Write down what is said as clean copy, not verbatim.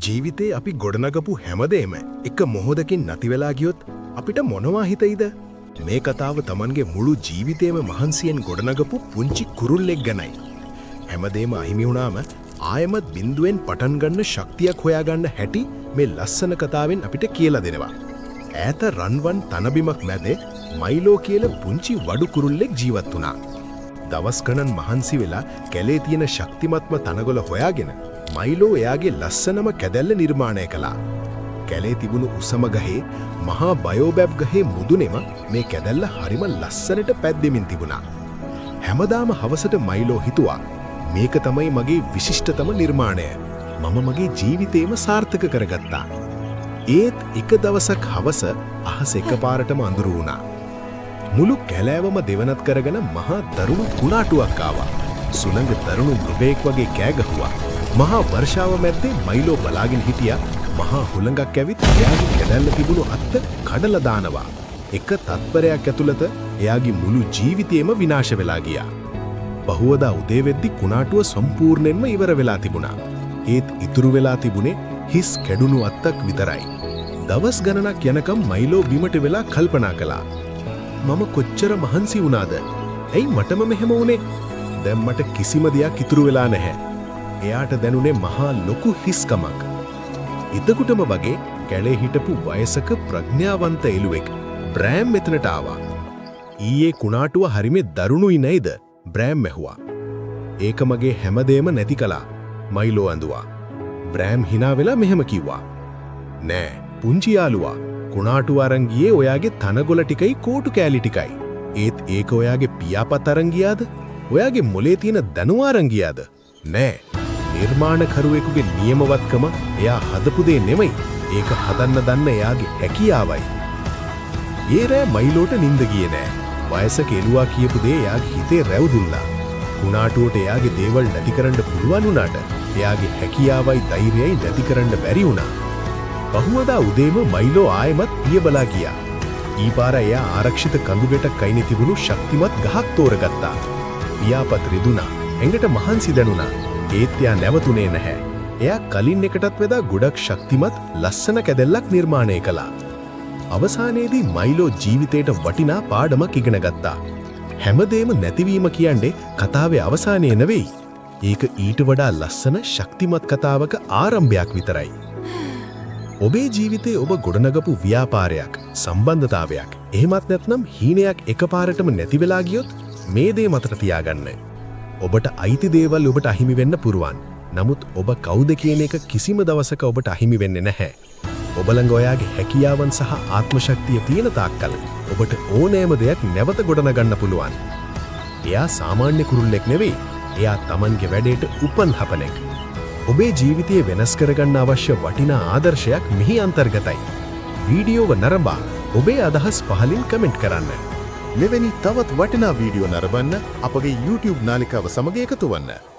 ජීවිතේ අපි ගොඩනගපු හැමදේම එක මොහොතකින් නැති වෙලා ගියොත් අපිට මොනවා හිතෙයිද? මේ කතාව Tamanගේ මුළු ජීවිතේම මහන්සියෙන් ගොඩනගපු පුංචි කුරුල්ලෙක් ගැනයි. හැමදේම අහිමි වුණාම ආයෙමත් බිඳුවෙන් පටන් ගන්න ශක්තියක් හොයාගන්න හැටි මේ ලස්සන කතාවෙන් අපිට කියලා දෙනවා. ඈත රන්වන් තනබිමක් මැද මයිලෝ කියලා පුංචි වඩු කුරුල්ලෙක් ජීවත් වුණා. දවස් ගණන් මහන්සි වෙලා කැලේ තියෙන ශක්තිමත්ම තනගොළ හොයාගෙන මයිලෝ එයාගේ ලස්සනම කැදැල්ල නිර්මාණය කළා. කැලේ තිබුණු උසම ගහේ මහා බයෝබැබ් ගහේ මුදුනේම මේ කැදැල්ල හරිම ලස්සනට පැද්දෙමින් තිබුණා. හැමදාම හවසට මයිලෝ හිතුවා මේක තමයි මගේ විශිෂ්ටතම නිර්මාණය. මම මගේ ජීවිතේම සාර්ථක කරගත්තා. ඒත් එක දවසක් හවස අහස එකපාරටම අඳුරු වුණා. මුළු කැලෑවම දෙවනත් කරගෙන මහා දරුණු කුණාටුවක් ආවා. සුළඟ දරුණු මෘගයෙක් වගේ කෑ ගැහුවා. මහා වර්ෂාව මැද්දේ මයිලෝ බලාගෙන හිටියා. මහා හුළඟක් ඇවිත් එයාගේ කැදැල්ල තිබුණු අත්ත කඩලා දානවා. එක තත්පරයක් ඇතුළත එයාගේ මුළු ජීවිතේම විනාශ වෙලා ගියා. බහුවදා උදේ වෙද්දි කුණාටුව සම්පූර්ණයෙන්ම ඉවර වෙලා තිබුණා. ඒත් ඉතුරු වෙලා තිබුණේ හිස් කැඩුණු අත්තක් විතරයි. දවස් ගණනක් යනකම් මයිලෝ බිමට වෙලා කල්පනා කළා. මම කොච්චර මහන්සි වුණාද? ඇයි මටම මෙහෙම වුනේ? දැන් මට කිසිම දෙයක් ඉතුරු වෙලා නැහැ. එයාට දැනුනේ මහා ලොකු හිස්කමක්. එතකොටම වගේ කැලේ හිටපු වයසක ප්‍රඥාවන්ත එළුවෙක් බ්‍රෑම් මෙතනට ආවා. ඊයේ කුණාටුව හරිමේ දරුණුයි නේද? බ්‍රෑම් ඇහුවා. ඒක මගේ හැමදේම නැති කළා. මයිලෝ ඇඳුවා. බ්‍රෑම් hina වෙලා මෙහෙම කිව්වා. නෑ පුංචි යාළුවා, කුණාටුව අරන් ගියේ ඔයාගේ තනගොළ ටිකයි කෝටු කෑලි ටිකයි. ඒත් ඒක ඔයාගේ පියාපත් අරන් ගියාද? ඔයාගේ මොලේ තියෙන දනුව අරන් ගියාද? නෑ. නිර්මාණකරුවෙකුගේ නියමවත්කම එයා හදපු දේ නෙමෙයි. ඒක හදන්න දන්න එයාගේ හැකියාවයි. ඒ රෑ මයිලෝට නිින්ද ගියේ නෑ. වයසක එළුවා කියපු දේ එයාගේ හිතේ රැවුදුල්ලා. කුණාටුවට එයාගේ දේවල් නැති කරන්න පුළුවන් වුණාට එයාගේ හැකියාවයි ධෛර්යයයි නැති කරන්න බැරි වුණා. බහුවදා උදේම මයිලෝ ආයෙමත් පිය බලා ගියා. ඊපාර එයා ආරක්ෂිත කඳුගැටක් අයිනේ තිබුණු ශක්තිමත් ගහක් තෝරගත්තා. පියාපත් රිදුනා. එඟට මහන්සි දැනුණා. ඒත් එයා නැවතුනේ නැහැ. එයා කලින් එකටත් වඩා ගොඩක් ශක්තිමත් ලස්සන කැදැල්ලක් නිර්මාණය කළා. අවසානයේදී මයිලෝ ජීවිතේට වටිනා පාඩමක් ඉගෙන ගත්තා. හැමදේම නැතිවීම කියන්නේ කතාවේ අවසානය නෙවෙයි. ඒක ඊට වඩා ලස්සන ශක්තිමත් කතාවක ආරම්භයක් විතරයි. ඔබේ ජීවිතේ ඔබ ගොඩනගපු ව්‍යාපාරයක්, සම්බන්ධතාවයක්, එහෙමත් නැත්නම් හීනයක් එකපාරටම නැති වෙලා ගියොත් මේ දේ මතක තියාගන්න. ඔබට අයිති දේවල් ඔබට අහිමි වෙන්න පුරුවන්. නමුත් ඔබ කවුද කියන එක කිසිම දවසක ඔබට අහිමි වෙන්නේ නැහැ. ඔබ ළඟ ඔයාගේ හැකියාවන් සහ ආත්ම ශක්තිය තියෙන තාක්කල් ඔබට ඕනෑම දෙයක් නැවත ගොඩනගන්න පුළුවන්. එයා සාමාන්‍ය කුරුල්ලෙක් නෙවෙයි. එයා Tamanගේ වැඩේට උපන් හපනෙක්. ඔබේ ජීවිතය වෙනස් කරගන්න අවශ්‍ය වටිනා ආදර්ශයක් මෙහි අන්තර්ගතයි. වීඩියෝව නරඹා ඔබේ අදහස් පහලින් කමෙන්ට් කරන්න. මෙවැනි තවත් වටිනා වීඩියෝ නරඹන්න අපගේ YouTube නාලිකාව සමග එකතු වන්න.